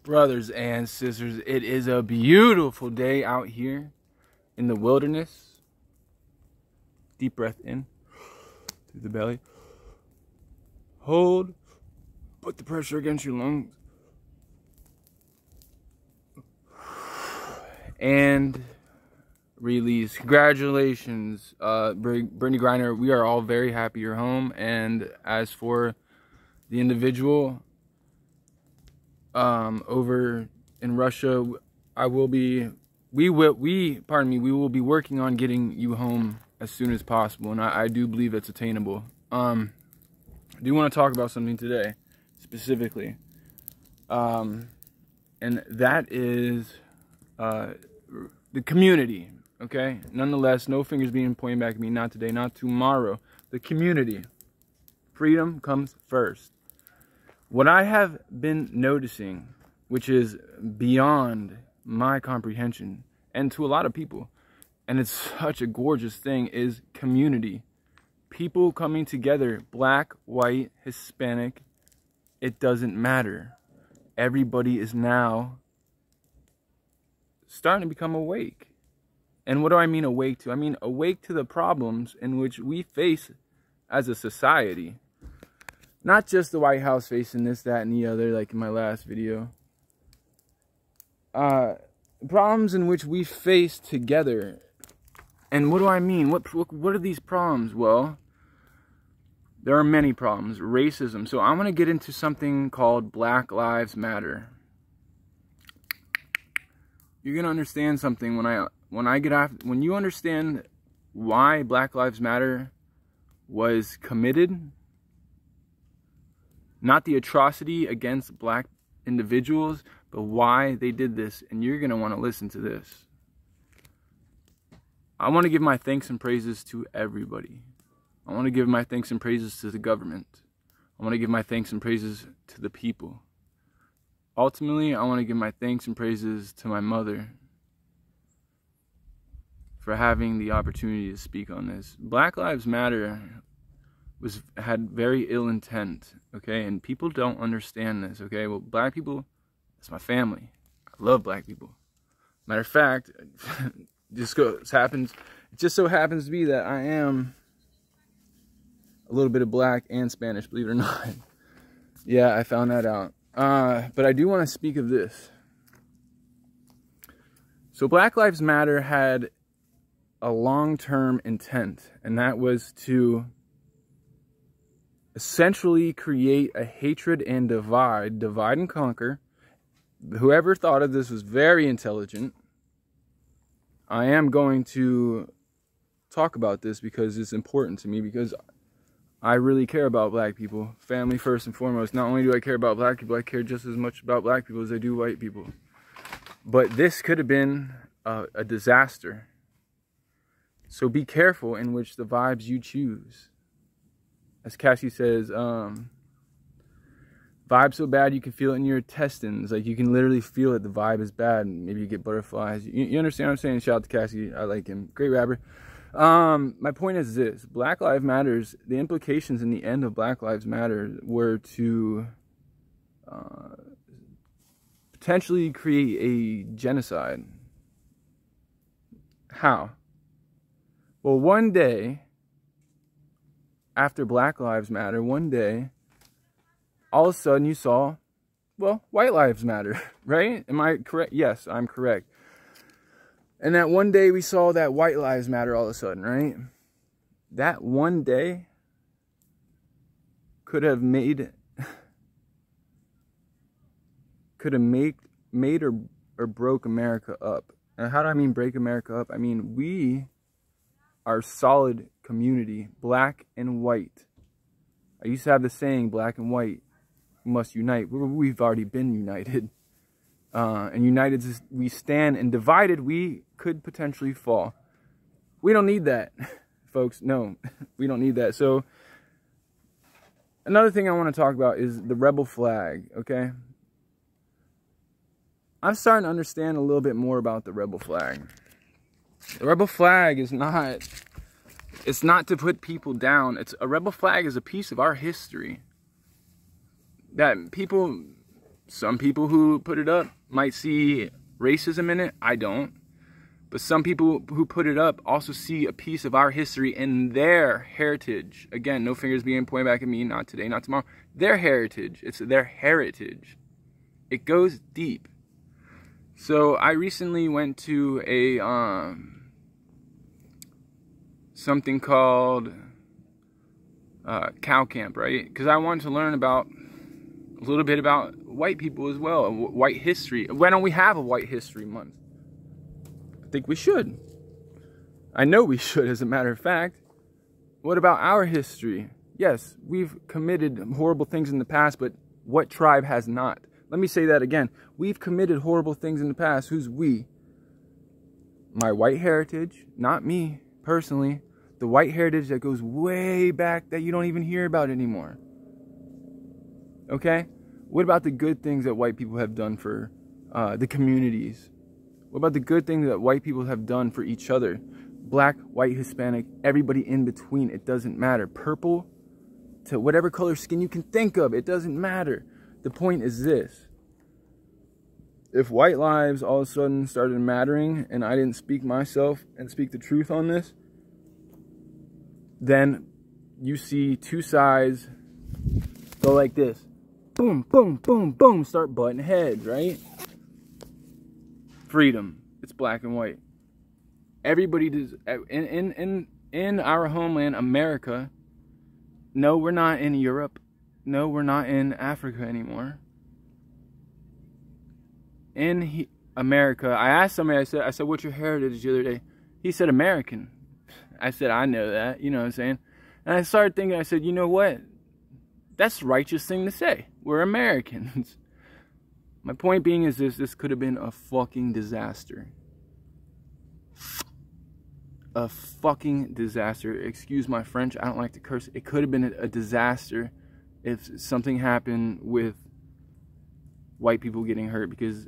Brothers and sisters, it is a beautiful day out here in the wilderness. Deep breath in through the belly. Hold. Put the pressure against your lungs. And release. Congratulations, Brittney Griner. We are all very happy you're home. And as for the individual over in Russia, we will be working on getting you home as soon as possible, and I do believe it's attainable. I do want to talk about something today specifically, and that is the community. Okay, nonetheless, no fingers being pointed back at me. Not today, not tomorrow. The community. Freedom comes first. What I have been noticing, which is beyond my comprehension, and to a lot of people, and it's such a gorgeous thing, is community. People coming together, black, white, Hispanic, it doesn't matter. Everybody is now starting to become awake. And what do I mean awake to? I mean awake to the problems in which we face as a society. Not just the White House facing this, that, and the other, like in my last video. Problems in which we face together. And what do I mean? What are these problems? Well, there are many problems. Racism. So I'm going to get into something called Black Lives Matter. You're going to understand something when you understand why Black Lives Matter was committed. Not the atrocity against black individuals, but why they did this. And you're going to want to listen to this. I want to give my thanks and praises to everybody. I want to give my thanks and praises to the government. I want to give my thanks and praises to the people. Ultimately, I want to give my thanks and praises to my mother for having the opportunity to speak on this. Black Lives Matter had very ill intent, okay? And people don't understand this, okay? Well, black people, that's my family. I love black people. Matter of fact, it just so happens to be that I am a little bit of black and Spanish, believe it or not. Yeah, I found that out. But I do want to speak of this. So Black Lives Matter had a long-term intent, and that was to essentially create a hatred and divide and conquer. Whoever thought of this was very intelligent. I am going to talk about this because it's important to me, because I really care about black people. Family first and foremost. Not only do I care about black people, I care just as much about black people as I do white people. But this could have been a disaster. So be careful in which the vibes you choose. As Cassie says, vibe so bad you can feel it in your intestines. Like, you can literally feel it. The vibe is bad, and maybe you get butterflies. You understand what I'm saying? Shout out to Cassie. I like him. Great rapper. My point is this. Black Lives Matters, the implications in the end of Black Lives Matter were to potentially create a genocide. How? Well, one day, after Black Lives Matter, one day, all of a sudden you saw, well, White Lives Matter, right? Am I correct? Yes, I'm correct. And that one day we saw that White Lives Matter all of a sudden, right? That one day could have made or broke America up. And how do I mean break America up? I mean, we are solid community, black and white. I used to have the saying, black and white must unite. We've already been united. And united we stand, and divided we could potentially fall. We don't need that, folks. No, we don't need that. So another thing I want to talk about is the rebel flag, okay? I'm starting to understand a little bit more about the rebel flag. The rebel flag is not, it's not to put people down. A rebel flag is a piece of our history that people Some people who put it up might see racism in it. I don't. But some people who put it up also see a piece of our history and their heritage. Again, no fingers being pointed back at me, not today, not tomorrow. Their heritage. It's their heritage. It goes deep. So I recently went to a something called cow camp, right? Because I wanted to learn about a little bit about white people as well, white history. Why don't we have a White History Month? I think we should. I know we should, as a matter of fact. What about our history? Yes, we've committed horrible things in the past, but what tribe has not? Let me say that again. We've committed horrible things in the past. Who's we? My white heritage, not me personally. The white heritage that goes way back that you don't even hear about anymore. Okay? What about the good things that white people have done for the communities? What about the good things that white people have done for each other? Black, white, Hispanic, everybody in between. It doesn't matter. Purple to whatever color skin you can think of. It doesn't matter. The point is this. If white lives all of a sudden started mattering and I didn't speak myself and speak the truth on this, then you see two sides go like this. Boom, boom, boom, boom. Start butting heads, right? Freedom. It's black and white. Everybody does. In our homeland, America. No, we're not in Europe. No, we're not in Africa anymore. In America, I asked somebody. I said, "What's your heritage?" The other day, he said, "American." I said, "I know that." You know what I'm saying? And I started thinking. I said, "You know what? That's the righteous thing to say. We're Americans." My point being is this could have been a fucking disaster. A fucking disaster. Excuse my French, I don't like to curse. It could have been a disaster if something happened with white people getting hurt, because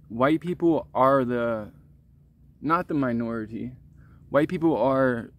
white people are not the minority. White people are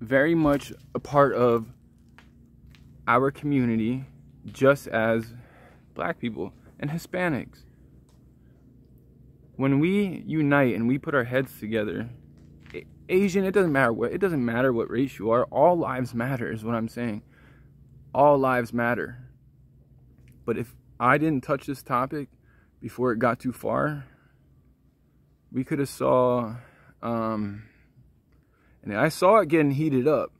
very much a part of our community, just as black people and Hispanics. When we unite and we put our heads together, Asian, it doesn't matter what race you are. All lives matter is what I'm saying. All lives matter. But if I didn't touch this topic before it got too far, we could have saw, and I saw it getting heated up.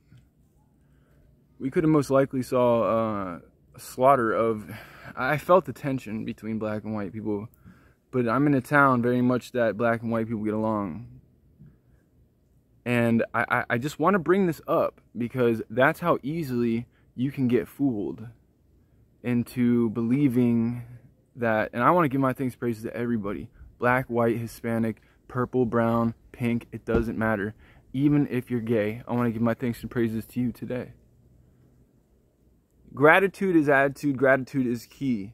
We could have most likely saw a slaughter of, I felt the tension between black and white people, but I'm in a town very much that black and white people get along. And I just want to bring this up because that's how easily you can get fooled into believing that, and I want to give my thanks and praises to everybody. Black, white, Hispanic, purple, brown, pink, it doesn't matter. Even if you're gay, I want to give my thanks and praises to you today. Gratitude is attitude, gratitude is key.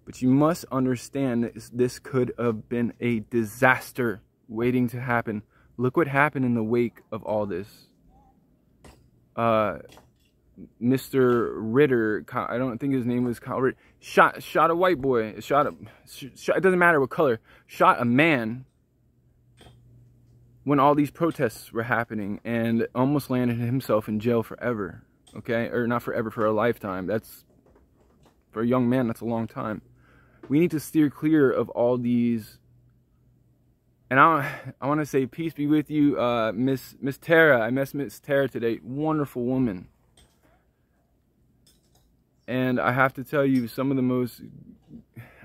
But you must understand that this could have been a disaster waiting to happen. Look what happened in the wake of all this. Mr. Ritter, I don't think his name was Kyle Ritter, shot a white boy, it doesn't matter what color, shot a man when all these protests were happening and almost landed himself in jail forever, okay? Or not forever, for a lifetime. That's, for a young man, that's a long time. We need to steer clear of all these. And I want to say peace be with you, Miss Tara. I met Miss Tara today. Wonderful woman. And I have to tell you, some of the most...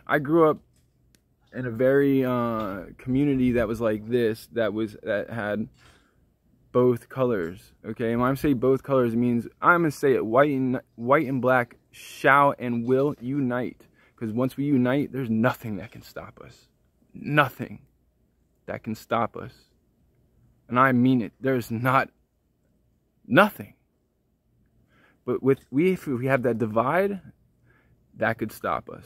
I grew up in a very community that was like this, that had both colors. Okay, and when I say both colors, it means I'm gonna say it: white and black shall and will unite. Because once we unite, there's nothing that can stop us. Nothing that can stop us. And I mean it. There's nothing. But if we have that divide, that could stop us.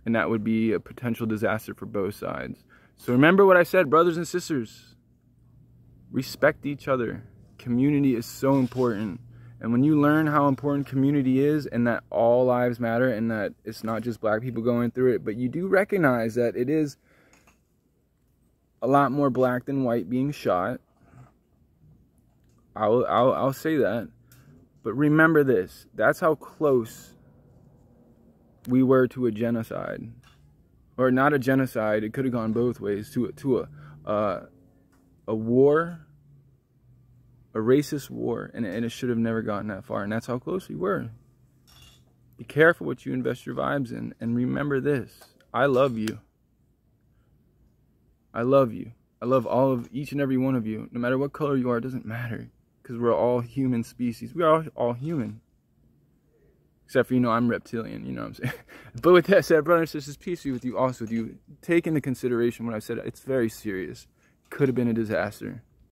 And that would be a potential disaster for both sides. So remember what I said, brothers and sisters. Respect each other. Community is so important. And when you learn how important community is, and that all lives matter, and that it's not just black people going through it, but you do recognize that it is a lot more black than white being shot. I'll say that. But remember this, that's how close we were to a genocide. Or not a genocide, it could have gone both ways, to a war, a racist war, and it should have never gotten that far. And that's how close we were. Be careful what you invest your vibes in, and remember this, I love you. I love you. I love each and every one of you. No matter what color you are, it doesn't matter. Because we're all human species. We are all human. Except for, I'm reptilian, you know what I'm saying? But with that said, brothers and sisters, peace be with you, also with you. Take into consideration what I said. It's very serious. Could have been a disaster.